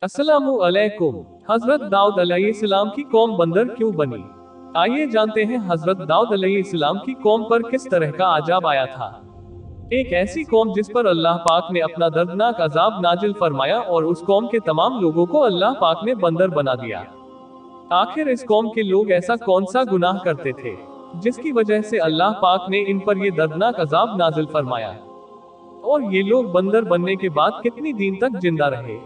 अस्सलामु अलैकुम। हजरत दाऊद अलैहिस्सलाम की कौम बंदर क्यों बनी? आइए जानते हैं हजरत दाऊद अलैहिस्सलाम की कौम पर किस तरह का अजाब आया था। एक ऐसी कौम जिस पर अल्लाह पाक ने अपना दर्दनाक अजाब नाजिल फरमाया और उस कौम के तमाम लोगों को अल्लाह पाक ने बंदर बना दिया। आखिर इस कौम के लोग ऐसा कौन सा गुनाह करते थे जिसकी वजह से अल्लाह पाक ने इन पर ये दर्दनाक अजाब नाजिल फरमाया, और ये लोग बंदर बनने के बाद कितनी दिन तक जिंदा रहे,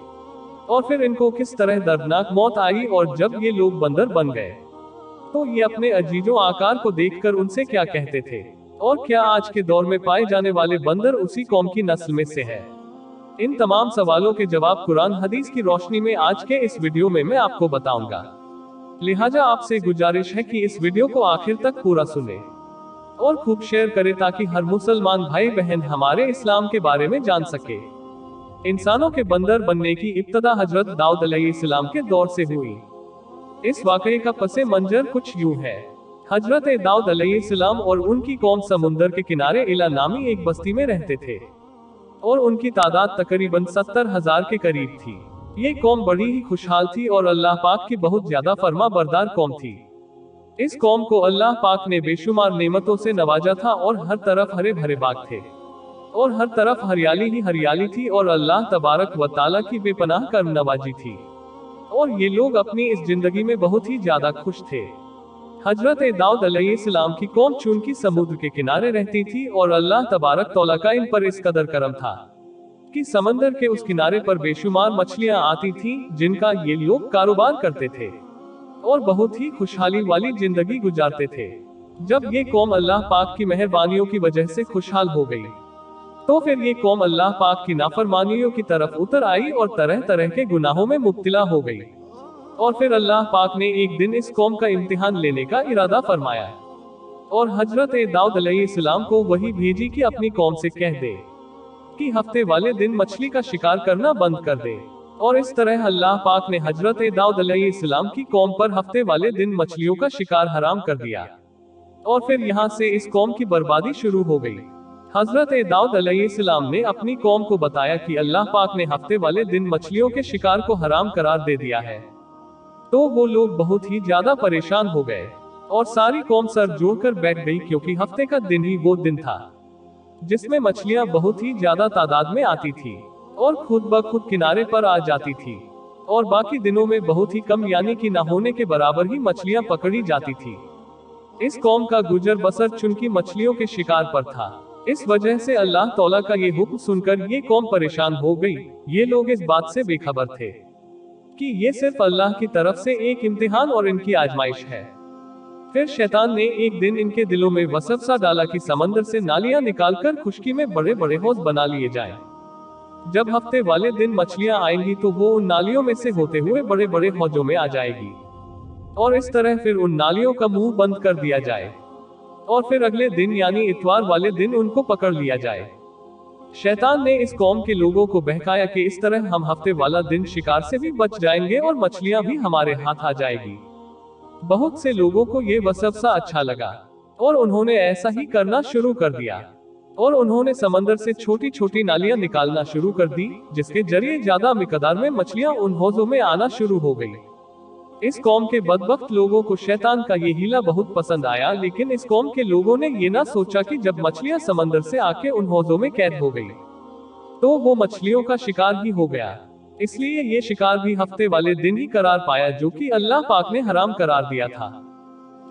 और फिर इनको किस तरह दर्दनाक मौत आई, और जब ये लोग बंदर बन गए तो ये अपने अजीजों आकार को देखकर उनसे क्या कहते थे, और क्या आज के दौर में पाए जाने वाले बंदर उसी कौम की नस्ल में से है। इन तमाम सवालों के जवाब कुरान हदीस की रोशनी में आज के इस वीडियो में मैं आपको बताऊंगा। लिहाजा आपसे गुजारिश है कि इस वीडियो को आखिर तक पूरा सुने और खूब शेयर करें ताकि हर मुसलमान भाई बहन हमारे इस्लाम के बारे में जान सके। इंसानों के बंदर बनने की इब्तदा हजरत दाऊद अलैहिस्सलाम के दौर से हुई। इस वाकये का पसे मंजर कुछ यूं है। हजरत दाऊद अलैहिस्सलाम और उनकी कौम समुंदर के किनारे इला नामी एक बस्ती में रहते थे, और उनकी तादाद तकरीबन 70,000 के करीब थी। ये कौम बड़ी ही खुशहाल थी और अल्लाह पाक की बहुत ज्यादा फर्मा बरदार कौम थी। इस कौम को अल्लाह पाक ने बेशुमार नेमतों से नवाजा था, और हर तरफ हरे भरे बाग थे, और हर तरफ हरियाली ही हरियाली थी, और अल्लाह तबारक व ताला की बेपनाह करम नवाजी थी, और ये लोग अपनी इस जिंदगी में बहुत ही ज्यादा खुश थे। हजरत दाऊद अलैहिस्सलाम की कौम चूंकि समुद्र के किनारे रहती थी, और अल्लाह तबारक तौला का इन पर इस कदर करम था कि समंदर के उस किनारे पर बेशुमार मछलियां आती थी जिनका ये लोग कारोबार करते थे, और बहुत ही खुशहाली वाली जिंदगी गुजारते थे। जब ये कौम अल्लाह पाक की मेहरबानियों की वजह से खुशहाल हो गई, तो फिर ये कौम अल्लाह पाक की नाफरमानियों की तरफ उतर आई और तरह तरह के गुनाहों में मुब्तला हो गई। और फिर अल्लाह पाक ने एक दिन इस कौम का इम्तिहान लेने का इरादा फरमाया, और हजरत दाऊद अलैहिस्सलाम को वही भेजी कि अपनी कौम से कह दे कि हफ्ते वाले दिन मछली का शिकार करना बंद कर दे। और इस तरह अल्लाह पाक ने हजरत दाऊद अलैहिस्सलाम की कौम पर हफ्ते वाले दिन मछलियों का शिकार हराम कर दिया, और फिर यहाँ से इस कौम की बर्बादी शुरू हो गई। हजरत दाऊद अलैहिस्सलाम ने अपनी कौम को बताया कि अल्लाह पाक ने हफ्ते वाले दिन मछलियों के शिकार को हराम करार दे दिया है, तो वो लोग बहुत ही ज्यादा परेशान हो गए, और सारी कौम सर जोड़कर बैठ गई, क्योंकि हफ्ते का दिन ही वो दिन था जिसमें मछलियां बहुत ही ज्यादा तादाद में आती थी और खुद ब खुद किनारे पर आ जाती थी, और बाकी दिनों में बहुत ही कम यानी कि ना होने के बराबर ही मछलियां पकड़ी जाती थी। इस कौम का गुजर बसर चुनकी मछलियों के शिकार पर था। इस वजह से अल्लाह तौला का ये हुक्म सुनकर ये कौम परेशान हो गई। ये लोग इस बात से बेखबर थे कि ये सिर्फ अल्लाह की तरफ से एक इम्तिहान और इनकी आजमाइश है। फिर शैतान ने एक दिन इनके दिलों में वसवसा डाला कि समंदर से नालियां निकालकर खुशकी में बड़े बड़े हौज बना लिए जाएं। जब हफ्ते वाले दिन मछलियां आएंगी तो वो उन नालियों में से होते हुए बड़े बड़े हौजों में आ जाएगी, और इस तरह फिर उन नालियों का मुंह बंद कर दिया जाए, और फिर अगले दिन यानी इतवार वाले दिन उनको पकड़ लिया जाए। शैतान ने इस कौम के लोगों को बहकाया कि इस तरह हम हफ्ते वाला दिन शिकार से भी बच जाएंगे और मछलियां भी हमारे हाथ आ जाएगी। बहुत से लोगों को ये वसवसा अच्छा लगा, और उन्होंने ऐसा ही करना शुरू कर दिया, और उन्होंने समंदर से छोटी छोटी नालियां निकालना शुरू कर दी, जिसके जरिए ज्यादा मिकदार में मछलियां उन हौजों में आना शुरू हो गई। इस कौम के बदबख्त लोगों को शैतान का ये हीला बहुत पसंद आया, लेकिन इस कौम के लोगों ने ये ना सोचा कि जब मछलियां समंदर से आके उन हौजों में कैद हो गई तो वो मछलियों का शिकार ही हो गया। इसलिए ये शिकार भी हफ्ते वाले दिन ही करार पाया, जो कि अल्लाह पाक ने हराम करार दिया था।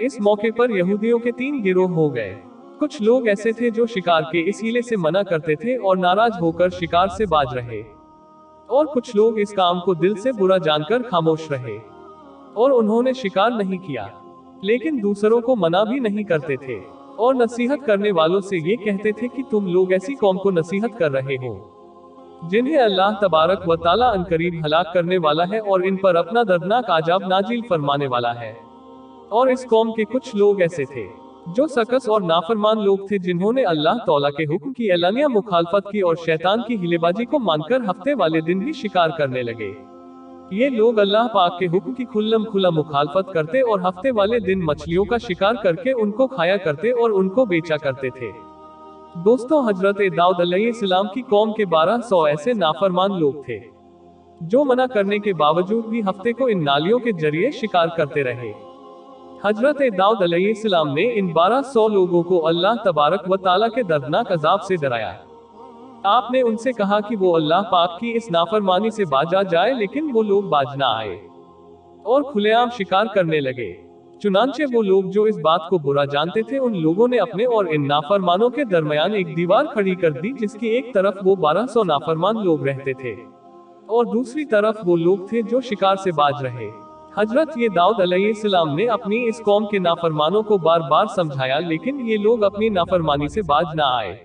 इस मौके पर यहूदियों के 3 गिरोह हो गए। कुछ लोग ऐसे थे जो शिकार के इस हीले से मना करते थे और नाराज होकर शिकार से बाज रहे, और कुछ लोग इस काम को दिल से बुरा जानकर खामोश रहे और उन्होंने शिकार नहीं किया, लेकिन दूसरों को मना भी नहीं करते थे, और नसीहत करने वालों से ये कहते थे कि तुम लोग ऐसी कौम को नसीहत कर रहे हो जिन्हें अल्लाह तबारक व ताला अनकरीब हलाक करने वाला है, और इन पर अपना दर्दनाक आजाब नाजिल फरमाने वाला है। और इस कौम के कुछ लोग ऐसे थे जो सकस और नाफरमान लोग थे, जिन्होंने अल्लाह तौला के हुक्म की एलानिया मुखालफत की और शैतान की हिलेबाजी को मानकर हफ्ते वाले दिन भी शिकार करने लगे। ये लोग अल्लाह पाक के हुक्म की खुल्लम खुला मुखालफत करते और हफ्ते वाले दिन मछलियों का शिकार करके उनको खाया करते और उनको बेचा करते थे। दोस्तों, हजरत दाऊद अलैहिस्सलाम की कौम के 1200 ऐसे नाफरमान लोग थे जो मना करने के बावजूद भी हफ्ते को इन नालियों के जरिए शिकार करते रहे। हजरत दाऊद अलैहिस्सलाम ने इन 1200 लोगों को अल्लाह तबारक व ताला के दर्दनाक अजाब से डराया। आपने उनसे कहा कि वो अल्लाह पाक की इस नाफरमानी से बाज आ जाए, लेकिन वो लोग बाज ना आए और खुलेआम शिकार करने लगे। चुनांचे वो लोग जो इस बात को बुरा जानते थे, उन लोगों ने अपने और इन नाफरमानों के दरमियान एक दीवार खड़ी कर दी, जिसकी एक तरफ वो 1200 नाफरमान लोग रहते थे और दूसरी तरफ वो लोग थे जो शिकार से बाज रहे। हजरत दाऊद अलैहिस्सलाम ने अपनी इस कौम के नाफरमानों को बार बार समझाया, लेकिन ये लोग अपनी नाफरमानी से बाज ना आए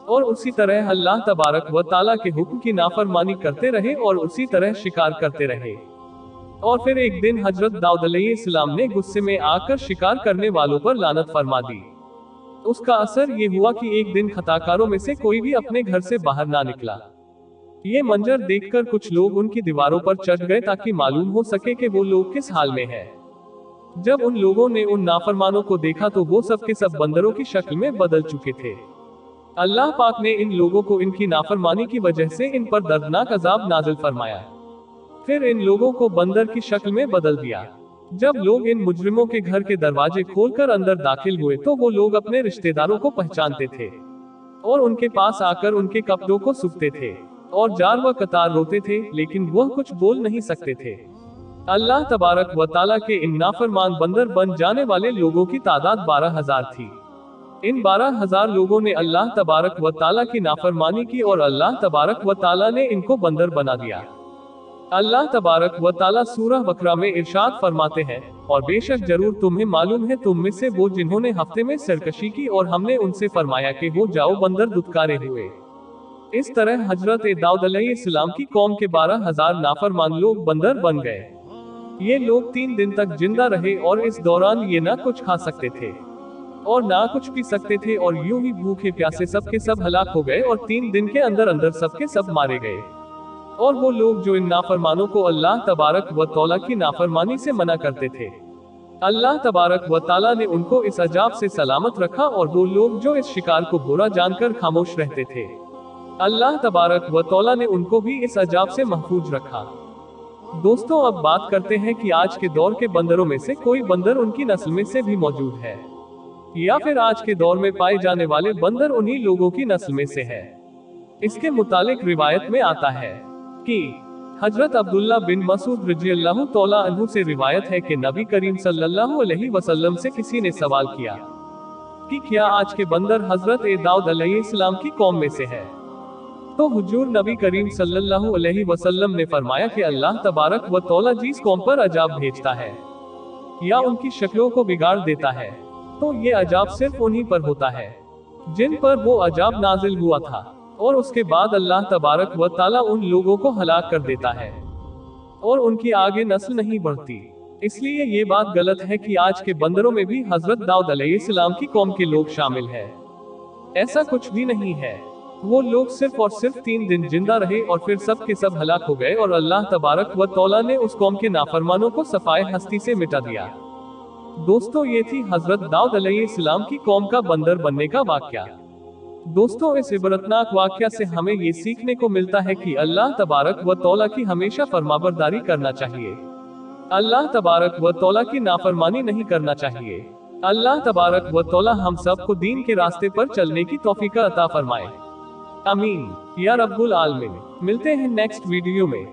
और उसी तरह अल्लाह तबारक व ताला के हुक्म की नाफरमानी करते रहे और उसी तरह शिकार करते रहे। और फिर एक दिन हजरत दाऊद अलैहिस्सलाम ने गुस्से में आकर शिकार करने वालों पर लानत फरमा दी। उसका असर ये हुआ कि एक दिन खताकारों में से कोई भी अपने घर से बाहर ना निकला। ये मंजर देखकर कुछ लोग उनकी दीवारों पर चढ़ गए ताकि मालूम हो सके कि वो लोग किस हाल में हैं। जब उन लोगों ने उन नाफरमानों को देखा तो वो सब के सब बंदरों की शक्ल में बदल चुके थे। अल्लाह पाक ने इन लोगों को इनकी नाफरमानी की वजह से इन पर दर्दनाक अजाब नाजिल फरमाया। फिर इन लोगों को बंदर की शक्ल में बदल दिया। जब लोग इन मुजरिमों के घर के दरवाजे खोलकर अंदर दाखिल हुए तो वो लोग अपने रिश्तेदारों को पहचानते थे और उनके पास आकर उनके कपड़ों को सूखते थे और जार व कतार रोते थे, लेकिन वह कुछ बोल नहीं सकते थे। अल्लाह तबारक व ताला के इन नाफरमान बंदर बन जाने वाले लोगों की तादाद 12,000 थी। इन 12,000 लोगों ने अल्लाह तबारक व ताला की नाफरमानी की और अल्लाह तबारक व ताला ने इनको बंदर बना दिया। अल्लाह तबारक व ताला सूरह बकरा में इरशाद फरमाते हैं, और बेशक जरूर तुम्हें मालूम है तुम में से वो जिन्होंने हफ्ते में सरकशी की और हमने उनसे फरमाया कि हो जाओ बंदर दुत्कारे हुए। इस तरह हजरत दाऊद अलैहिस्सलाम की कौम के 12,000 नाफरमान लोग बंदर बन गए। ये लोग 3 दिन तक जिंदा रहे और इस दौरान ये ना कुछ खा सकते थे और ना कुछ पी सकते थे और यूं ही भूखे प्यासे सब के सब हलाक हो गए और 3 दिन के अंदर अंदर सब के सब मारे गए। और वो लोग जो इन नाफरमानों को अल्लाह तबारक व तौला की नाफरमानी से मना करते थे, अल्लाह तबारक व ताला ने उनको इस अजाब से सलामत रखा, और वो लोग जो इस शिकार को बुरा जानकर खामोश रहते थे, अल्लाह तबारक व तौला ने उनको भी इस अजाब से महफूज रखा। दोस्तों, अब बात करते हैं कि आज के दौर के बंदरों में से कोई बंदर उनकी नस्ल में से भी मौजूद है, या फिर आज के दौर में पाए जाने वाले बंदर उन्हीं लोगों की नस्ल में से है। इसके मुतालिक रिवायत में आता है कि हजरत अब्दुल्ला बिन मसूद रज़ियल्लाहु तआला अन्हु से रिवायत है कि नबी करीम सल्लल्लाहु अलैहि वसल्लम से किसी ने सवाल किया कि क्या आज के बंदर हजरत दाऊद अलैहिस्सलाम की कौम में से है? तो हुजूर नबी करीम सल्लल्लाहु अलैहि वसल्लम ने फरमाया कि अल्लाह तबारक व तौला जिस कौम पर अजाब भेजता है या उनकी शक्लों को बिगाड़ देता है, तो ये अजाब सिर्फ उन्हीं पर होता है जिन पर वो अजाब नाजिल हुआ था, और उसके बाद अल्लाह तबारक व ताला उन लोगों को हलाक कर देता है और उनकी आगे नस्ल नहीं बढ़ती। इसलिए ये बात गलत है कि आज के बंदरों में भी हजरत दाऊद अलैहिस्सलाम की कौम के लोग शामिल हैं। ऐसा कुछ भी नहीं है। वो लोग सिर्फ और सिर्फ 3 दिन जिंदा रहे और फिर सब के सब हलाक हो गए, और अल्लाह तबारक व तौला ने उस कौम के नाफरमानों को सफाए हस्ती से मिटा दिया। दोस्तों, ये थी हजरत दाऊद अलैहिस्सलाम की कौम का बंदर बनने का वाकया। दोस्तों, इस इबरतनाक वाकया से हमें ये सीखने को मिलता है कि अल्लाह तबारक व तौला की हमेशा फरमाबरदारी करना चाहिए। अल्लाह तबारक व तौला की नाफरमानी नहीं करना चाहिए। अल्लाह तबारक व तौला हम सब को दीन के रास्ते पर चलने की तौफीक अता फरमाए। आमीन या रब्बुल आलमीन। मिलते हैं नेक्स्ट वीडियो में।